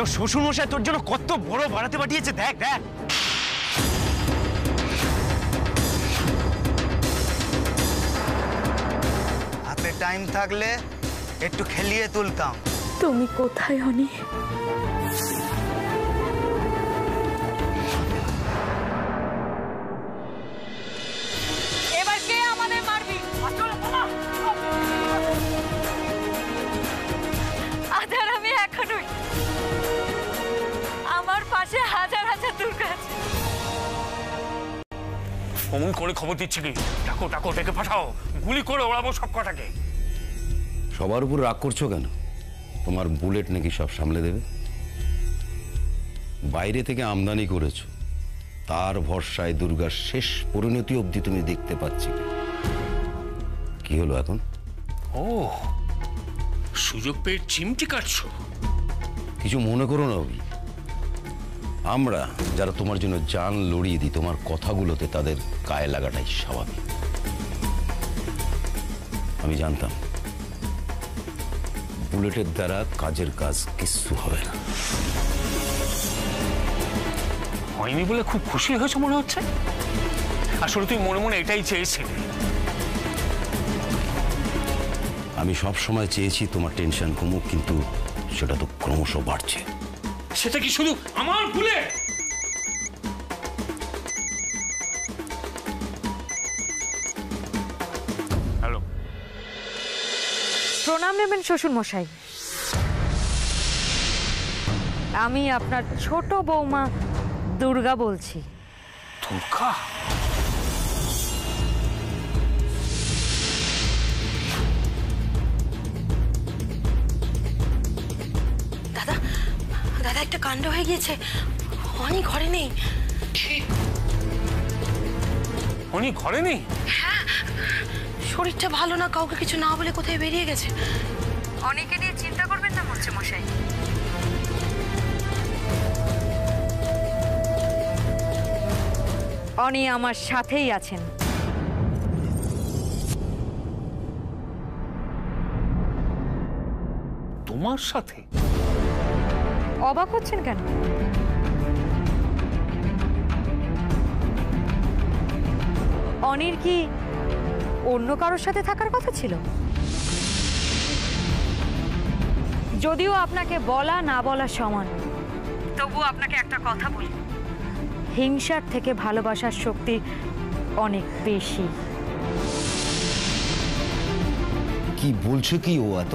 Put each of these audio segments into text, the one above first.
তোর শ্বশুর মশাই তোর জন্য কত বড় বাড়াতে পাঠিয়েছে, দেখ দেখ। হাতে টাইম থাকলে একটু খেলিয়ে তুলতাম। তুমি কোথায় অনি? এবার কে আমাদের মারবি? আধার আমি এখনই, আমার পাশে হাজার হাজার দুর্গা আছে। অমন করে খবর দিচ্ছে কি? টাকো টাকো ডেকে পাঠাও, গুলি করে ওড়াবো সব কটাকে। সবার উপর রাগ করছো কেন? তোমার বুলেট নাকি সব সামলে দেবে? বাইরে থেকে আমদানি করেছো, তার ভরসায় দুর্গার শেষ পরিণতি অবধি তুমি দেখতে পাচ্ছি। কি হলো এখন? ও, সুযোগ পেয়ে চিমটি কাটছো? কিছু মনে করো না অভি, আমরা যারা তোমার জন্য জান লড়িয়ে দিই, তোমার কথাগুলোতে তাদের গায়ে লাগাটাই স্বাভাবিক। আমি জানতাম বুলেটের দ্বারা কাজের কাজ কিচ্ছু হবে না। হয়নি বলে খুব খুশি হয়েছে মনে হচ্ছে। আসলে তুই মনে মনে এটাই চেয়েছিলি। আমি সব সময় চেয়েছি তোমার টেনশন কমুক, কিন্তু সেটা তো ক্রমশ বাড়ছে। সেটা কি শুধু আমার ভুলে? হ্যালো, প্রণাম নেবেন শ্বশুর মশাই। আমি আপনার ছোট বৌমা দুর্গা বলছি। দুর্গা? দাদা, দাদা একটা কাণ্ড হয়ে গিয়েছে। অনি ঘরে নেই। উনি ঘরে নেই? হ্যাঁ, শরীরটা ভালো না, কাউকে কিছু না বলে কোথায় বেরিয়ে গেছে। অনেকে নিয়ে চিন্তা করবেন না মন্ত্রী মশাই। অনি আমার সাথেই আছেন। তোমার সাথে? অবাক হচ্ছেন কেন? অনির কি অন্য কারোর সাথে থাকার কথা ছিল? যদিও আপনাকে বলা না বলা সমান, তবুও আপনাকে একটা কথা বলি, হিংসার থেকে ভালোবাসার শক্তি অনেক বেশি। কি বলছো কি ও এত?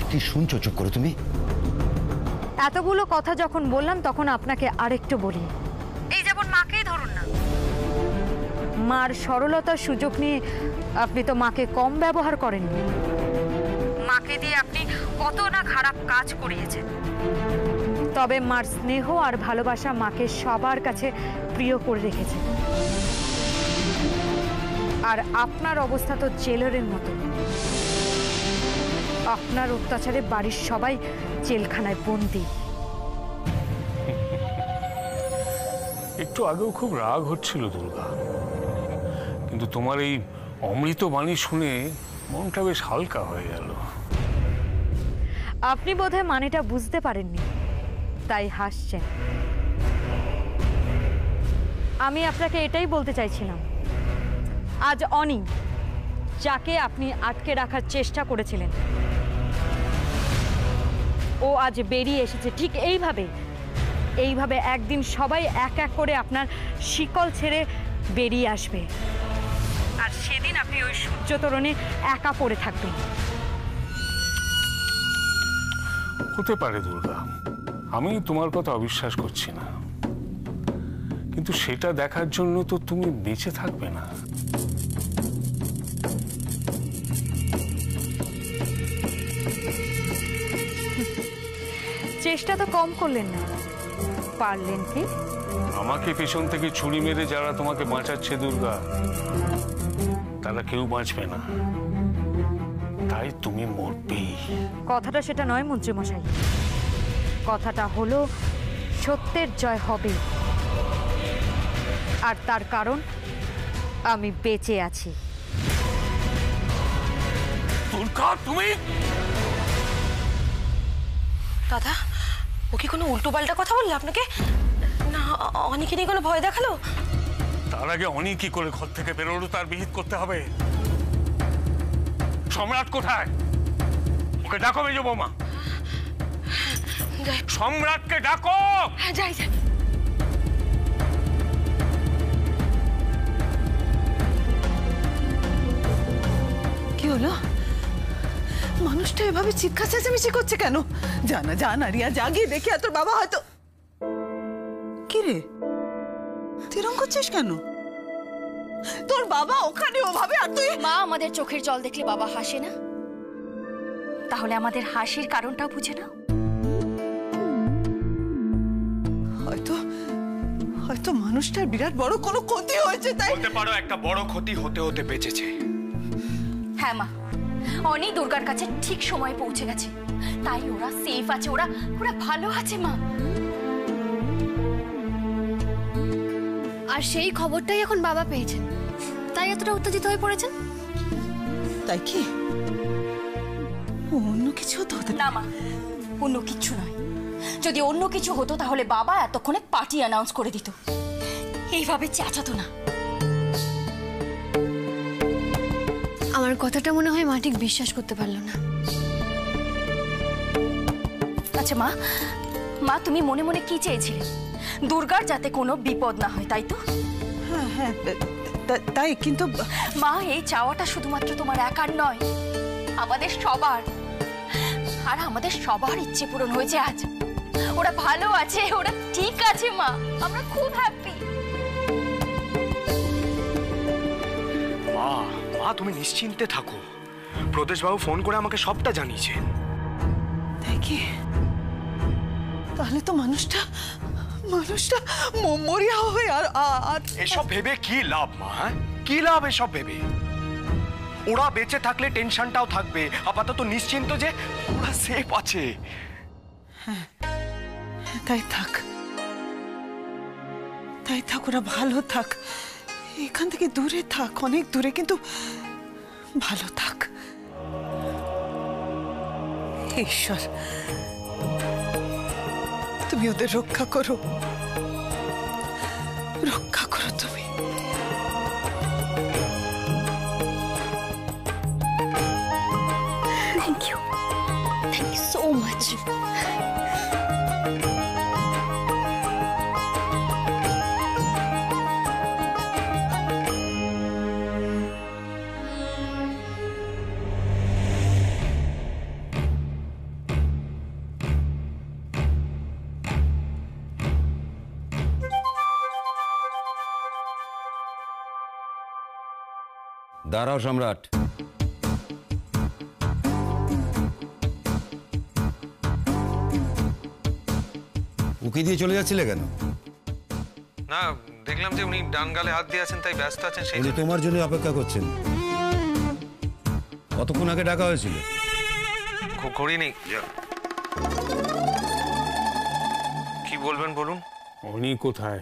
কি শুনছো চুপ করে তুমি? এতগুলো কথা যখন বললাম তখন আপনাকে আরেকটু বলি। এই যেমন মাকেই ধরুন না, মার সরলতার সুযোগ নিয়ে আপনি তো মাকে কম ব্যবহার করেননি। মাকে দিয়ে আপনি কত না খারাপ কাজ করিয়েছেন, তবে মার স্নেহ আর ভালোবাসা মাকে সবার কাছে প্রিয় করে রেখেছে। আর আপনার অবস্থা তো জেলারের মতো। আপনার অত্যাচারে বাড়ির সবাই জেলখানায় বন্দী। একটু আগেও খুব রাগ হচ্ছিল দুর্গা, কিন্তু তোমার এই অমৃত বাণী শুনে মনটা বেশ হালকা হয়ে গেল। আপনি বোধহয় মানেটা বুঝতে পারেননি, তাই হাসছেন। আমি আপনাকে এটাই বলতে চাইছিলাম, আজ অনি, যাকে আপনি আটকে রাখার চেষ্টা করেছিলেন, ও আজ বেরিয়ে এসেছে ঠিক এইভাবে একদিন সবাই এক এক করে আপনার শিকল ছেড়ে বেরিয়ে আসবে। আর সেদিন আপনি ওই সূর্য তোরণে একা পড়ে থাকবেন। হতে পারে দুর্গা, আমি তোমার কথা অবিশ্বাস করছি না, কিন্তু সেটা দেখার জন্য তো তুমি বেঁচে থাকবে না। চেষ্টা তো কম করলেন না, পারলেন কি? আমাকে পেছন থেকে ছুরি মেরে যারা তোমাকে বাঁচাচ্ছে দুর্গা, তারা কেউ বাঁচবে না, তাই তুমি মরবেই। কথাটা সেটা নয় মন্ত্রীমশাই, কথাটা হলো সত্যের জয় হবে। আর তার কারণ আমি বেঁচে আছি। দুর্গা, তুমি দাদা ও কি কোনো উল্টোপাল্টা কথা বললে আপনাকে? না অনেকে নিয়ে কোনো ভয় দেখালো? তার আগে অনেক কি করে ঘর থেকে বেরোলো তার বিহিত করতে হবে। সম্রাট কোথায়? ওকে ডাকো মেজো বৌমা। সম্রাটকে ডাকো। হ্যাঁ যাই যাই। কি হলো? মানুষটা এভাবে চিৎকার চেঁচামেচি করছে কেন? জানা জানা রিয়া, জাগিয়ে দেখি আর তোর বাবা হয়তো। কি রে তুই এরকম করছিস কেন? তোর বাবা ওখানে ওভাবে, আর তুই? মা আমাদের চোখের জল দেখলে বাবা হাসে না? তাহলে আমাদের হাসির কারণটাও বুঝে না? হয়তো মানুষটার বিরাট বড় কোনো ক্ষতি হয়েছে, তাই বলতে পারো একটা বড় ক্ষতি হতে হতে বেঁচেছে। হ্যাঁ মা, অনি দুর্গার কাছে ঠিক সময়ে পৌঁছে গেছে, তাই ওরা সেফ আছে, ওরা ভালো আছে মা। আর সেই খবরটাই এখন বাবা পেয়েছেন, তাই এতটা উত্তেজিত হয়ে পড়েছেন। তাই কি অন্য কিছু হতে হতে? না মা, অন্য কিছু নয়। যদি অন্য কিছু হতো তাহলে বাবা এতক্ষণে পার্টি অ্যানাউন্স করে দিত, এইভাবে চেঁচাতো না। আমার কথাটা মনে হয় মা ঠিক বিশ্বাস করতে পারলো না। আচ্ছা মা, মা তুমি মনে মনে কি চেয়েছিলে? দুর্গার যাতে কোনো বিপদ না হয়, তাই তো? হ্যাঁ হ্যাঁ তাই, কিন্তু মা এই চাওয়াটা শুধুমাত্র তোমার একার নয়, আমাদের সবার। আর আমাদের সবার ইচ্ছে পূরণ হয়েছে আজ। ওরা ভালো আছে, ওরা ঠিক আছে মা, আমরা খুব হ্যাপি। মা মা তুমি নিশ্চিন্তে থাকো, প্রদেশবাবু ফোন করে আমাকে সবটা জানিয়েছেন। তাই কি? তাহলে তো মানুষটা মরিয়া হবে। আর এসব ভেবে কি লাভ মা? কি লাভ এসব ভেবে? ওরা বেঁচে থাকলে টেনশনটাও থাকবে, আপাতত নিশ্চিন্ত যে ওরা সেফ আছে। তাই থাক, ওরা ভালো থাক, এখান থেকে দূরে থাক, অনেক দূরে, কিন্তু ভালো থাক। ঈশ্বর তুমি ওদের রক্ষা করো তুমি। Thank you so much. দাঁড়াও সম্রাট। উকি দিয়ে চলে যাচ্ছিলে কেন? না, দেখলাম যে উনি ডান গালে হাত দিয়ে আছেন, তাই ব্যস্ত আছেন। সেই তোমার জন্য অপেক্ষা করছেন। কতক্ষণ আগে ডাকা হয়েছিল? ঘড়ি নেই। কি বলবেন বলুন। অনি কোথায়?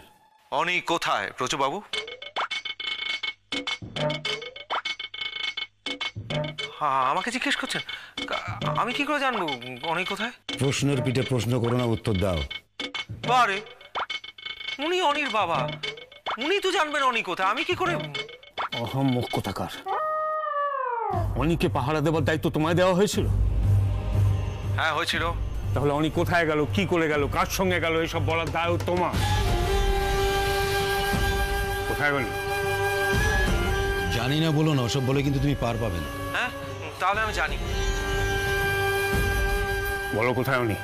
অনি কোথায় প্রচুর বাবু? আমাকে জিজ্ঞেস করছেন? আমি কি করে জানবো অনি কোথায়? প্রশ্নের পিঠে প্রশ্ন করো না, উত্তর দাও। বারে, উনি অনির বাবা, উনি তো জানবেন অনি কোথায়, আমি কি করে? অহম্মক কোথাকার। অনিকে পাহারা দেবার দায়িত্ব তোমায় দেওয়া হয়েছিল? হ্যাঁ হয়েছিল। তাহলে অনি কোথায় গেল, কি করে গেল, কার সঙ্গে গেল, এসব বলার দায় তোমার। কোথায় গেল? জানি না বলো না, ওসব বলে কিন্তু তুমি পার পাবে না। হ্যাঁ তাহলে আমি জানি। বলো কোথায় উনি?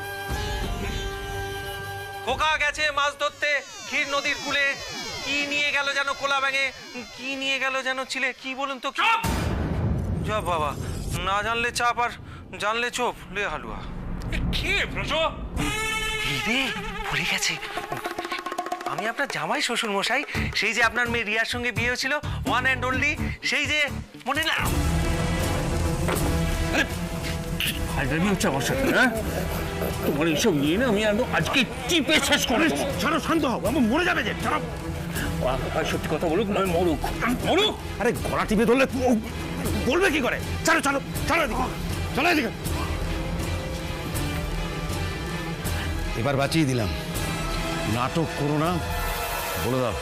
খোকা গেছে মাছ ধরতে ক্ষীর নদীর কূলে। কি নিয়ে গেল যেন কোলা ব্যাঙে, কি নিয়ে গেল যেন ছিলে, কি বলুন তো? যা বাবা, না জানলে চাপ আর জানলে চোপ। লে হালুয়া কি প্রজো? ভুলে গেছে, আমি আপনার জামাই শ্বশুর মশাই। সেই যে আপনার মেয়ে রিয়ার সঙ্গে বিয়ে হয়েছিল, ওয়ান অ্যান্ড অনলি, সেই যে মনে না? তোমার এইসব নিয়ে না আমি আজকে টিপে শেষ করে দেবো। ছাড়ো, শান্ত হও, আমার মরে যাবে যে। ছাড়ো, সত্যি কথা বলুক নয় মরুক। মরুক? আরে গলা টিপে ধরলে বলবে কি করে? ছাড়ো ছাড়ো ছাড়ো, চলো এদিকে। এবার বাঁচিয়ে দিলাম, নাটক করো না, বলে দাও।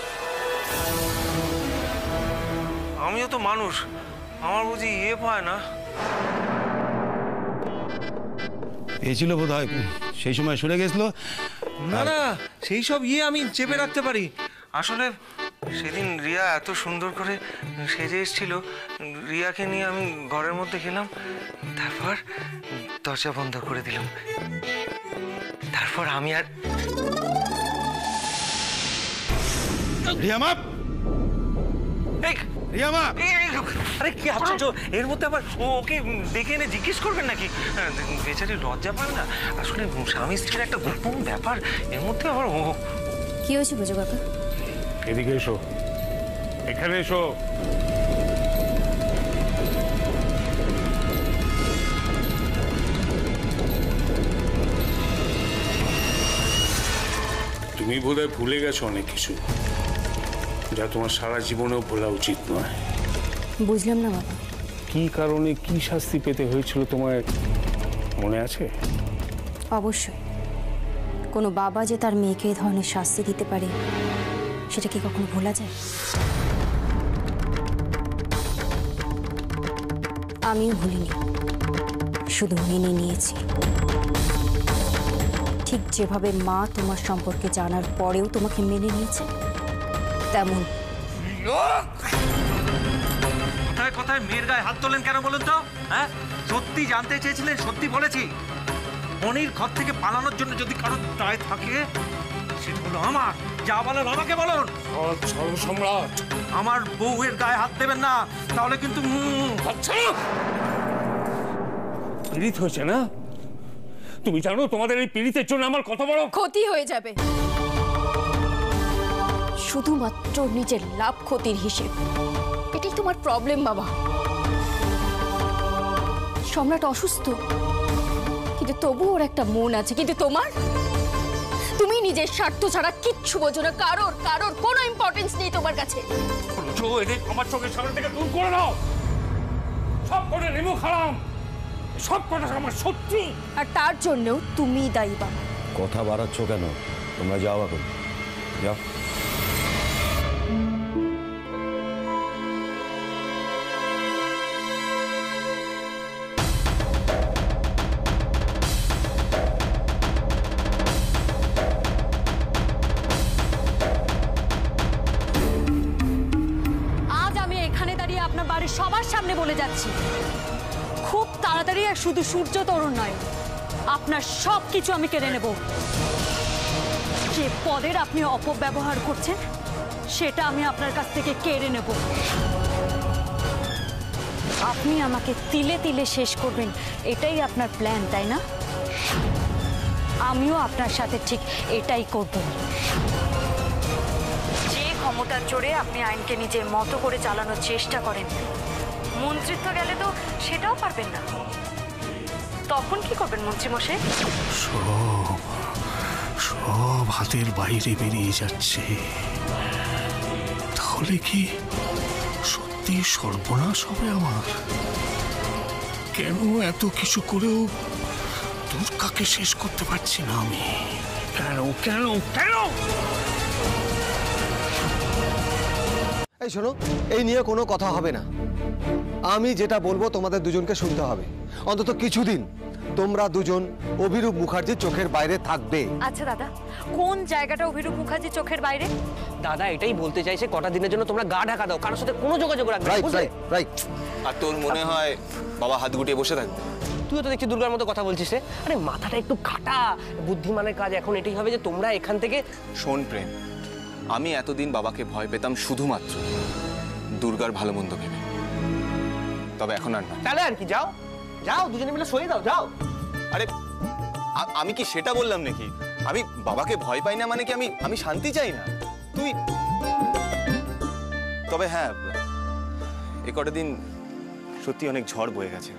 আমিও তো মানুষ, আমার বুঝি পায় না। পেয়েছিল বোধ হয়, সেই সময় সরে গেছিল। না না, সেই সব আমি চেপে রাখতে পারি। আসলে সেদিন রিয়া এত সুন্দর করে সেজে এসেছিল, রিয়াকে নিয়ে আমি ঘরের মধ্যে গেলাম, তারপর দরজা বন্ধ করে দিলাম, তারপর আমি আর রিয়া মা, রিয়া মা, আরে কি আশ্চর্য, এর মধ্যে আবার ওকে দেখে এনে জিজ্ঞেস করবেন নাকি? বেচারি লজ্জা পাবে না? আসলে স্বামী স্ত্রীর একটা গোপন ব্যাপার, এর মধ্যে আবার ও। কি হয়েছে বুঝো কাকা? এদিকে এসো, এখানে এসো। তুমি বোধহয় ভুলে গেছো অনেক কিছু, যা তোমার সারা জীবনেও ভোলা উচিত নয়। বুঝলাম না বাবা। কি কারণে কি শাস্তি পেতে হয়েছিল তোমার মনে আছে? অবশ্যই। কোনো বাবা যে তার মেয়েকে এই ধরনের শাস্তি দিতে পারে, সেটা কি কখনো ভোলা যায়? আমিও ভুলিনি, শুধু মেনে নিয়েছি। ঠিক যেভাবে মা তোমার সম্পর্কে জানার পরেও তোমাকে মেনে নিয়েছে, তেমন। কোথায় কোথায় মেয়ের গায়ে হাত তোলেন কেন বলুন তো? হ্যাঁ, সত্যি জানতে চেয়েছিলেন? সত্যি বলেছি। মনির ঘর থেকে পালানোর জন্য যদি কারোর দায় থাকে, সেটা হলো আমার। যা বলেন আমাকে বলুন। সম্রাট, আমার বউয়ের গায়ে হাত দেবেন না, তাহলে কিন্তু পীড়িত হয়েছে না? তুমি জানো তোমাদের এই পীড়িতের জন্য আমার কত বড় ক্ষতি হয়ে যাবে, শুধুমাত্র নিজের লাভ ক্ষতির হিসেব। এটাই তোমার প্রবলেম বাবা। সম্রাট অসুস্থ, কিন্তু তবু ওর একটা মন আছে, কিন্তু তোমার, তুমি নিজের স্বার্থ ছাড়া কিচ্ছু বোঝো না। কারোর কারোর কোনো ইম্পর্টেন্স নেই তোমার কাছে। আমার চোখের সামনে থেকে দূর করে দাও। সব কটা রেমু খারাম, সব কটা আমার শত্রু, আর তার জন্যও তুমি দায়ী বাবা। কথা বাড়াচ্ছ কেন? তোমরা যাও এখন, যাও। সবার সামনে বলে যাচ্ছি, খুব তাড়াতাড়ি, আর শুধু সূর্য তরুণ নয়, আপনার সব কিছু আমি কেড়ে নেব। যে পদের আপনি অপব্যবহার করছেন, সেটা আমি আপনার কাছ থেকে কেড়ে নেব। আপনি আমাকে তিলে তিলে শেষ করবেন, এটাই আপনার প্ল্যান, তাই না? আমিও আপনার সাথে ঠিক এটাই করব। যে ক্ষমতার জোরে আপনি আইনকে নিজের মতো করে চালানোর চেষ্টা করেন, মন্ত্রিত্ব গেলে তো সেটাও পারবেন না। তখন কি করবেন মন্ত্রী মশাই? সব হাতের বাইরে বেরিয়ে যাচ্ছে। তাহলে কি সত্যি সর্বনাশ হবে আমার? কেন এত কিছু করেও দুর্গাকে শেষ করতে পারছি না আমি? কেন কেন কেন? এই শোনো, এই নিয়ে কোনো কথা হবে না। আমি যেটা বলবো তোমাদের দুজনকে শুনতে হবে। অন্তত কিছুদিন তোমরা দুজন অভিরূপ মুখার্জির চোখের বাইরে থাকবে। আচ্ছা দাদা, কোন জায়গাটা অভিরূপ মুখার্জির চোখের বাইরে? দাদা এটাই বলতে চাইছে, কটা দিনের জন্য তোমরা গা ঢাকা দাও, কারোর সাথে কোনো যোগাযোগ রাখবে না। রাইট। আর তোর মনে হয় বাবা হাত গুটিয়ে বসে থাকবে? তুইও তো দেখছি দুর্গার মতো কথা বলছিস। আরে মাথাটা একটু খাটা, বুদ্ধিমানের কাজ এখন এটাই হবে যে তোমরা এখান থেকে। শোন প্রেম, আমি এতদিন বাবাকে ভয় পেতাম শুধুমাত্র দুর্গার ভালো মন্দ ভেবে, তবে এখন আর না। তাহলে আর কি, যাও যাও, দুজনে মিলে সয়ে দাও, যাও। আরে আমি কি সেটা বললাম নাকি? আমি বাবাকে ভয় পাই না মানে কি আমি শান্তি চাই না? তুই তবে হ্যাঁ, এ কটা দিন সত্যি অনেক ঝড় বয়ে গেছে।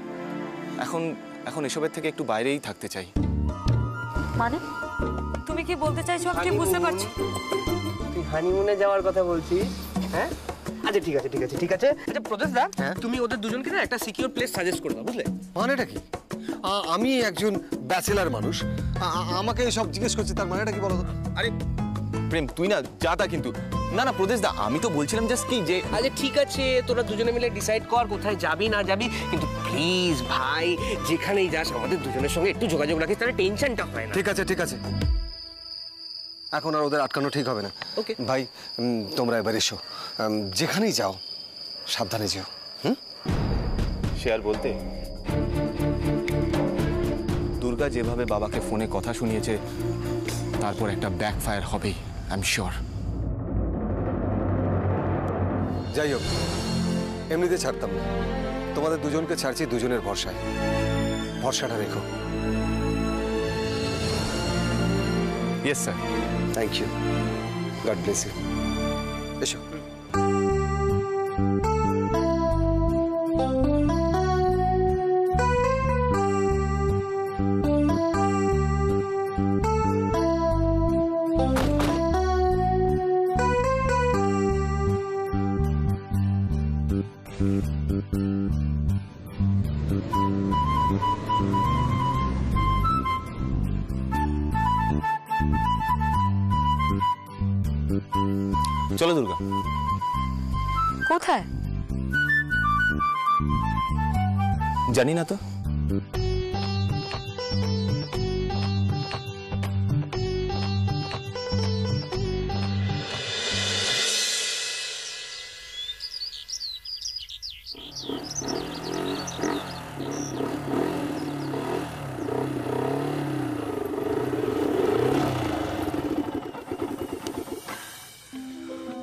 এখন এসবের থেকে একটু বাইরেই থাকতে চাই। মানে তুমি কি বলতে চাইছো? আমি কি বুঝতে পারছি। তুই হানিমুনে যাওয়ার কথা বলছিস? হ্যাঁ, আচ্ছা ঠিক আছে ঠিক আছে ঠিক আছে। আচ্ছা প্রদেশ দা, তুমি ওদের দুজনকে না একটা সিকিউর প্লেস সাজেস্ট করে দাও, বুঝলে? মানেটা কি? আমি একজন ব্যাচেলার মানুষ, আমাকে সব জিজ্ঞেস করছে, তার মানেটা কি বলো তো? আরে প্রেম তুই না যা তা কিন্তু না না প্রদেশ দা, আমি তো বলছিলাম জাস্ট কি যে আচ্ছা ঠিক আছে, তোরা দুজনে মিলে ডিসাইড কর কোথায় যাবি না যাবি, কিন্তু প্লিজ ভাই যেখানেই যাস আমাদের দুজনের সঙ্গে একটু যোগাযোগ রাখিস, তাহলে টেনশনটা হয় না। ঠিক আছে ঠিক আছে, এখন আর ওদের আটকানো ঠিক হবে না। ওকে ভাই তোমরা এবার এসো, যেখানেই যাও সাবধানে যেও। সে আর বলতে, দুর্গা যেভাবে বাবাকে ফোনে কথা শুনিয়েছে তারপর একটা ব্যাকফায়ার হবেই, আই এম শিওর। যাই হোক, এমনিতে ছাড়তাম না, তোমাদের দুজনকে ছাড়ছি দুজনের ভরসায়, ভরসাটা রেখো। Yes sir. Thank you, God bless you. এসো। চলো দুর্গা। কোথায়? জানি না তো।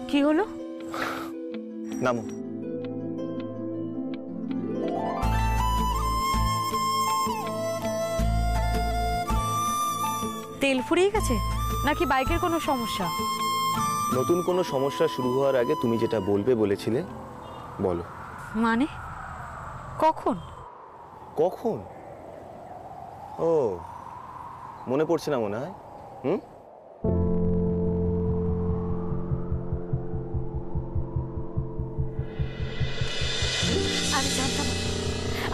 কি হলো? নামো। তেল ফুরিয়ে গেছে নাকি বাইকের কোনো সমস্যা? নতুন কোনো সমস্যা শুরু হওয়ার আগে তুমি যেটা বলবে বলেছিলে বলো। মানে কখন? কখন? ও মনে পড়ছে না মনে হয়।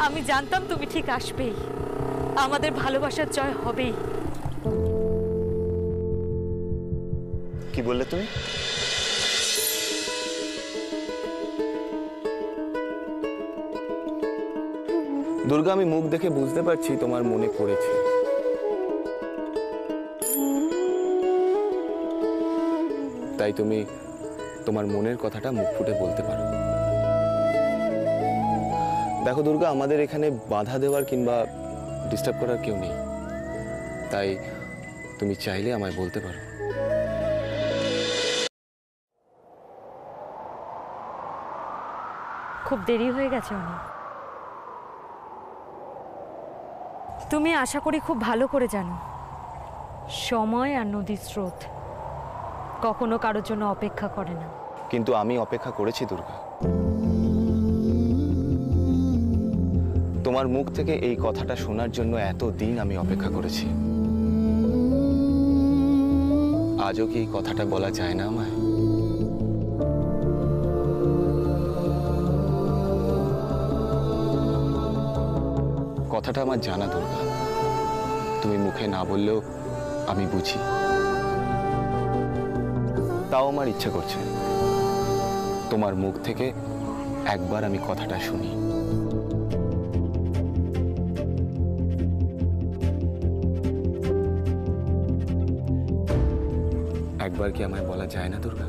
আমি জানতাম তুমি ঠিক আসবেই, আমাদের ভালোবাসার জয় হবেই। কি বললে তুমি? দুর্গা, আমি মুখ দেখে বুঝতে পারছি তোমার মনে পড়েছে। তাই তুমি তোমার মনের কথাটা মুখ ফুটে বলতে পারো। দেখো দুর্গা, আমাদের এখানে বাধা দেওয়ার কিংবা ডিস্টার্ব করার কেউ নেই, তাই তুমি চাইলে আমায় বলতে পারো। খুব দেরি হয়ে গেছে অনেক। তুমি আশা করি খুব ভালো করে জানো, সময় আর নদীর স্রোত কখনো কারোর জন্য অপেক্ষা করে না। কিন্তু আমি অপেক্ষা করেছি দুর্গা। তোমার মুখ থেকে এই কথাটা শোনার জন্য এতদিন আমি অপেক্ষা করেছি। আজও কি এই কথাটা বলা যায় না আমায়? কথাটা আমার জানা দুর্গা, তুমি মুখে না বললেও আমি বুঝি। তাও আমার ইচ্ছে করছে তোমার মুখ থেকে একবার আমি কথাটা শুনি। একবার কি আমায় বলা যায় না দুর্গা?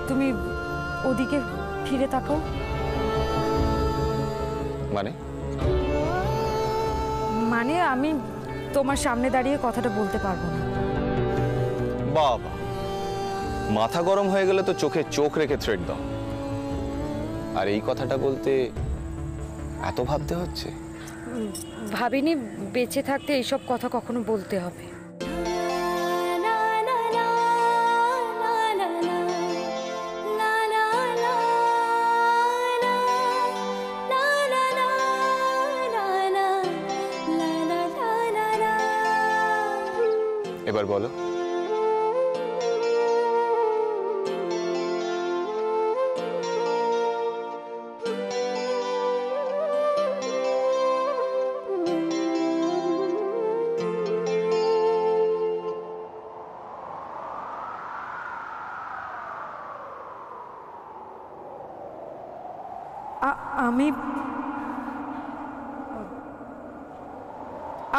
তুমি ওদিকে ফিরে তাকাও। মানে আমি তোমার সামনে দাঁড়িয়ে কথাটা বলতে পারবো না। বাবা, মাথা গরম হয়ে গেলে তো চোখে চোখ রেখে থ্রেড দাও। আর এই কথাটা বলতে এত ভাবতে হচ্ছে? ভাবিনি বেঁচে থাকতে এইসব কথা কখনো বলতে হবে। এবার বলো।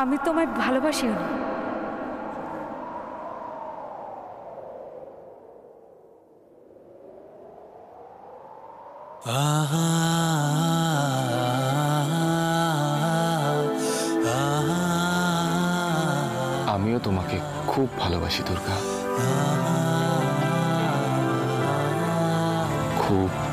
আমি তোমায় ভালোবাসি না। আমিও তোমাকে খুব ভালোবাসি দুর্গা, খুব।